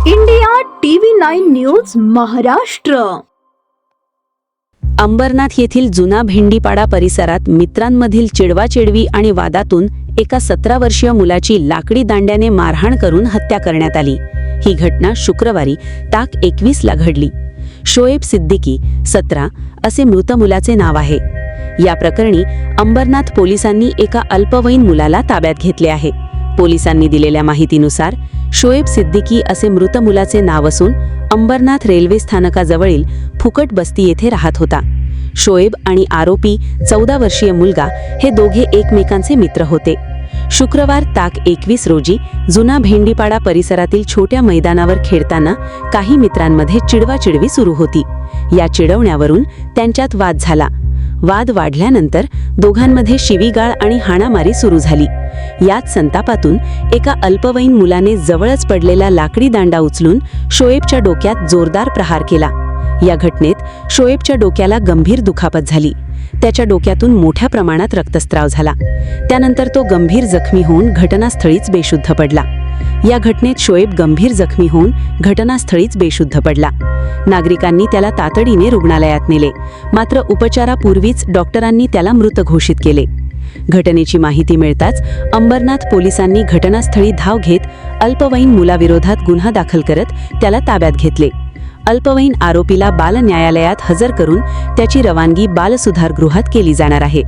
India TV9 news Maharashtra. Ambernath येथील जुना भेंडीपाडा परिसरात मित्रांमधील चिडवाचिडवी आणि वादातून एका 17 वर्षीय मुलाची लाकडी दांड्याने मारहाण करून हत्या करण्यात आली. ही घटना शुक्रवारी ताक 21 ला घडली. शोएब सिद्दीकी 17 असे मृत मुलाचे नाव आहे. या प्रकरणी अंबरनाथ पोलिसांनी एका अल्पवयीन मुलाला ताब्यात घेतले आहे. पोलिसांनी दिलेल्या माहितीनुसार शोएब सिद्दीकी असे मृत मुलाचे नाव असून अंबरनाथ रेल्वे स्थानकाजवळील फुकट बस्ती येथे राहत होता. शोएब आणि आरोपी 14 वर्षीय मुलगा हे दोघे एकमेकांचे मित्र होते. शुक्रवार ताक 21 रोजी जुना भेंडीपाडा परिसरातील छोट्या मैदानावर खेळताना काही मित्रांमध्ये चिडवाचिडवी सुरू होती. या चिडवण्यावरून त्यांच्यात वाद झाला. वाद वाढल्यानंतर दोघांमध्ये शिवीगाळ आणि हाणामारी सुरू झाली. याच संतापातून एका अल्पवयीन मुलाने जवळच पडलेला लाकडी दांडा उचलून शोएबच्या डोक्यात जोरदार प्रहार केला. या घटनेत शोएबच्या डोक्याला गंभीर दुखापत झाली. त्याच्या डोक्यातून मोठ्या प्रमाणात रक्तस्राव झाला. त्यानंतर तो गंभीर जखमी होऊन घटनास्थळीच बेशुद्ध पडला. या घटनेत शोएब गंभीर जखमी होऊन घटनास्थळीच बेशुद्ध पडला. नागरिकांनी त्याला तातडीने रुग्णालयात नेले, मात्र उपचारापूर्वीच डॉक्टरांनी त्याला मृत घोषित केले. घटनेची माहिती मिळताच अंबरनाथ पोलिसांनी घटनास्थळी धाव घेत अल्पवयीन मुलाविरोधात गुन्हा दाखल करत त्याला ताब्यात घेतले. अल्पवयीन आरोपीला बाल न्यायालयात हजर करून त्याची रवानगी बालसुधारगृहात केली जाणार आहे.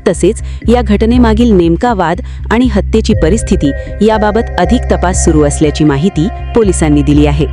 तसेच या घटनेमागील नेमका वाद आणि हत्येची परिस्थिती याबाबत अधिक तपास सुरू असल्याची माहिती पोलिसांनी दिली आहे.